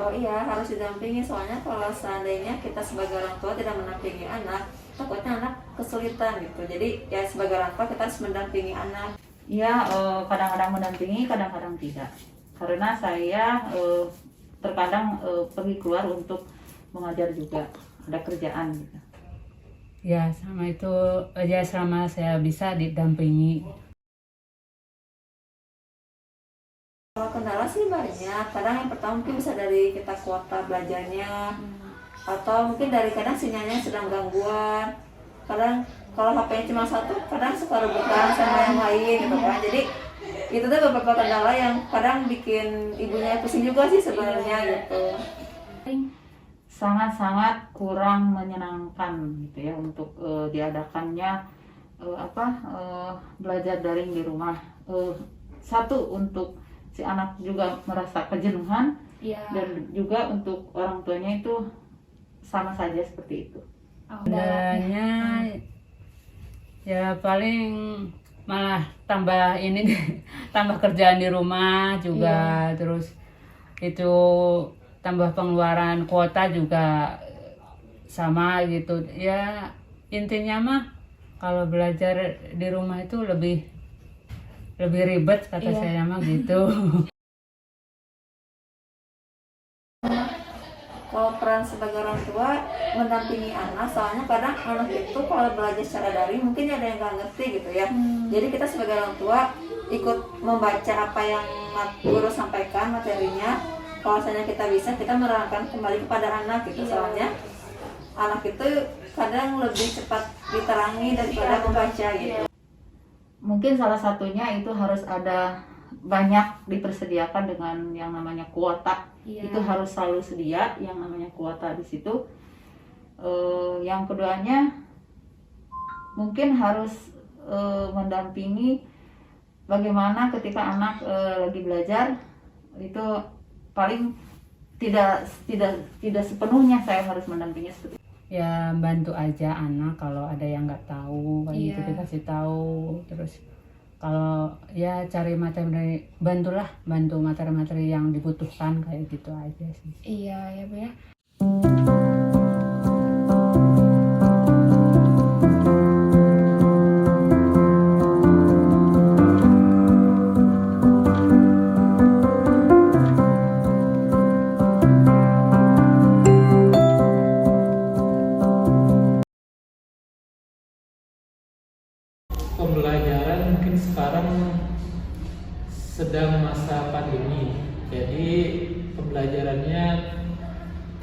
Oh iya, harus didampingi. Soalnya kalau seandainya kita sebagai orang tua tidak mendampingi anak, takutnya anak kesulitan gitu. Jadi ya sebagai orang tua kita harus mendampingi anak. Ya, kadang-kadang mendampingi, kadang-kadang tidak. Karena saya terkadang pergi keluar untuk mengajar juga, ada kerjaan gitu. Ya, sama itu aja selama saya bisa didampingi. Kalau kendala sih banyak. Kadang yang pertama mungkin bisa dari kita kuota belajarnya, atau mungkin dari kadang sinyalnya sedang gangguan. Kadang kalau HP-nya cuma satu, kadang suka rebutan sama yang lain gitu kan. Jadi itu tuh beberapa kendala yang kadang bikin ibunya pusing juga sih sebenarnya gitu. Sangat-sangat kurang menyenangkan gitu ya untuk diadakannya belajar daring di rumah. Satu, untuk si anak juga merasa kejenuhan, dan juga untuk orang tuanya itu sama saja seperti itu. Kendalanya ya paling malah tambah ini tambah kerjaan di rumah juga, terus itu tambah pengeluaran kuota juga sama gitu ya. Intinya mah kalau belajar di rumah itu lebih ribet kata saya mah gitu. Kalau peran sebagai orang tua mendampingi anak, soalnya kadang anak itu kalau belajar secara daring mungkin ada yang nggak ngerti gitu ya. Jadi kita sebagai orang tua ikut membaca apa yang guru sampaikan materinya. Kalau misalnya kita bisa, kita menerangkan kembali kepada anak gitu. Soalnya anak itu kadang lebih cepat diterangi daripada membaca gitu. Mungkin salah satunya itu harus ada banyak dipersediakan dengan yang namanya kuota. Itu harus selalu sedia yang namanya kuota di situ. Yang keduanya mungkin harus mendampingi bagaimana ketika anak lagi belajar itu. Paling tidak sepenuhnya saya harus mendampingi seperti itu. Ya bantu aja anak kalau ada yang nggak tahu kayak gitu, dikasih tahu. Terus kalau ya cari materi, bantu materi-materi yang dibutuhkan kayak gitu aja sih. Iya ya Bu ya. Pembelajaran mungkin sekarang sedang masa pandemi, jadi pembelajarannya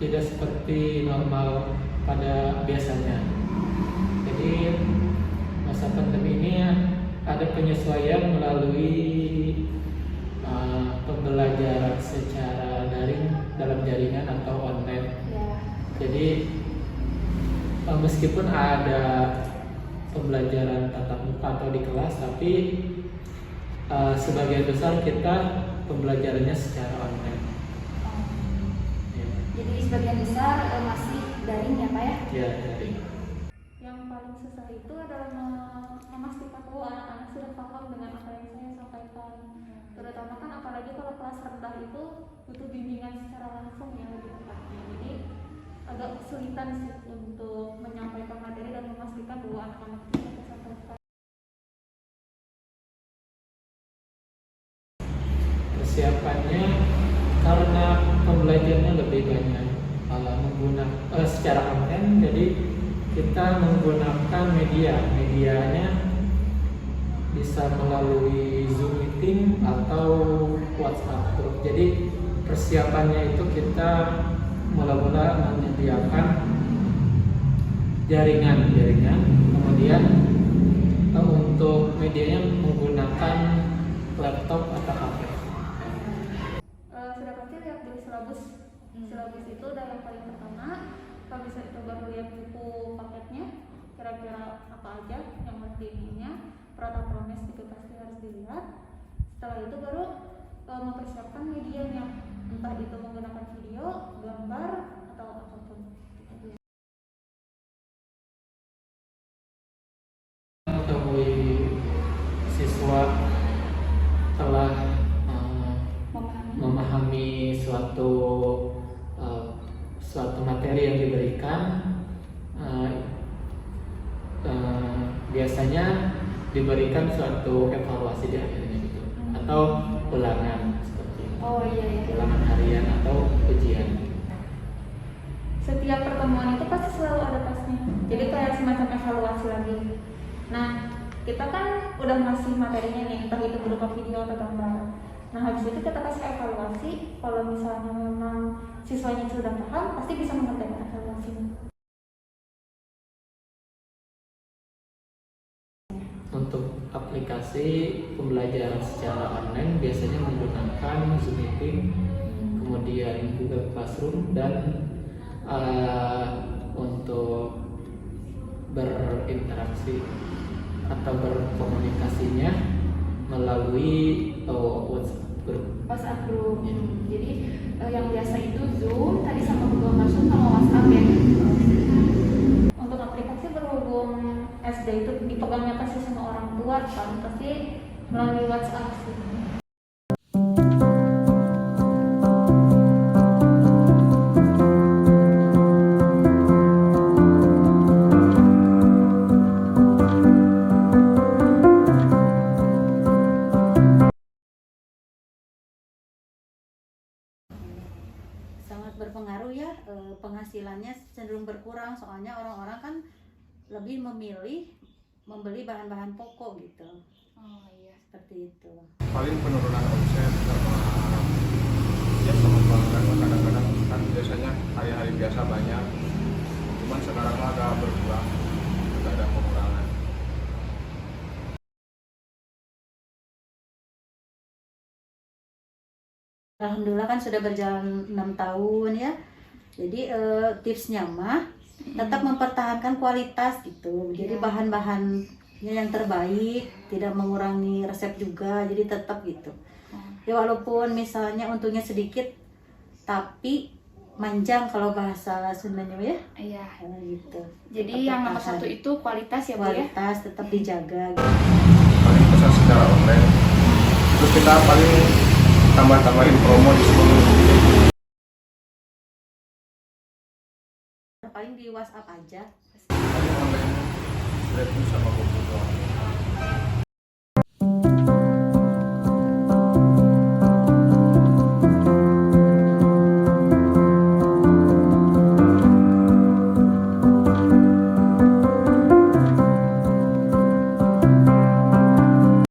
tidak seperti normal pada biasanya. Jadi masa pandemi ini ada penyesuaian melalui pembelajaran secara daring dalam jaringan atau online. Jadi meskipun ada pembelajaran tatap muka atau di kelas, tapi sebagian besar kita pembelajarannya secara online. Jadi sebagian besar masih daring ya Pak ya? Ya, daring. Yang paling susah itu adalah memastikan bahwa anak-anak sudah paham dengan apa yang saya sampaikan. Terutama kan apalagi kalau kelas rendah itu butuh bimbingan secara langsung ya lebih tepatnya. Jadi agak kesulitan sih untuk menyampaikan materi dan memastikan bahwa anak-anak itu bisa sampaikan. Persiapannya karena pembelajarannya lebih banyak menggunakan secara online, jadi kita menggunakan medianya bisa melalui Zoom meeting atau WhatsApp group. Jadi persiapannya itu kita mula-mula menyediakan jaringan, kemudian untuk medianya menggunakan laptop atau HP. Sudah pasti lihat dari silabus. Silabus itu udah yang paling pertama. Kalau bisa kita baru lihat buku paketnya, kira-kira apa aja yang harus diinginnya. Peraturan promes juga pasti harus dilihat. Setelah itu baru mempersiapkan medianya, entah itu menggunakan video, gambar, atau apapun. Mengetahui siswa telah memahami suatu suatu materi yang diberikan biasanya diberikan suatu evaluasi di akhirnya gitu, atau ulangan seperti itu. Oh iya iya. Ulangan harian atau ujian. Setiap pertemuan itu pasti selalu ada tasnya. Jadi kayak semacam evaluasi lagi. Nah, kita kan udah ngasih materinya nih, entah itu berupa video atau gambar. Nah, habis itu kita kasih evaluasi. Kalau misalnya memang siswanya sudah paham, pasti bisa mengerjakan evaluasinya. Untuk aplikasi pembelajaran secara online biasanya menggunakan Zoom Meeting, kemudian Google Classroom, dan untuk berinteraksi atau berkomunikasinya melalui WhatsApp group. Ya. Jadi yang biasa itu Zoom, tadi sama Google Classroom sama WhatsApp ya. Untuk aplikasi berhubung SD itu dipegangnya pasti sama orang tua kan, pasti melalui WhatsApp sih. Sangat berpengaruh ya, penghasilannya cenderung berkurang soalnya orang-orang kan lebih memilih membeli bahan-bahan pokok gitu. Oh iya. Seperti itu. Paling penurunan omset sama ya sama pelanggan kadang-kadang kan biasanya hari-hari biasa banyak, cuman sekarang mah agak berkurang, agak ada pengurangan. Alhamdulillah kan sudah berjalan 6 tahun ya. Jadi tipsnya mah tetap mempertahankan kualitas gitu. Jadi bahan-bahannya yang terbaik, tidak mengurangi resep juga. Jadi tetap gitu. Ya walaupun misalnya untungnya sedikit, tapi manjang kalau bahasa Sundanya ya. Iya. Gitu. Jadi Tetap yang nomor bertahan. satu itu kualitas ya Bu ya. Kualitas tetap dijaga. Gitu. Paling pesan secara online, terus kita paling tambah-tambahin promo di sini. Paling di WhatsApp aja. Paling online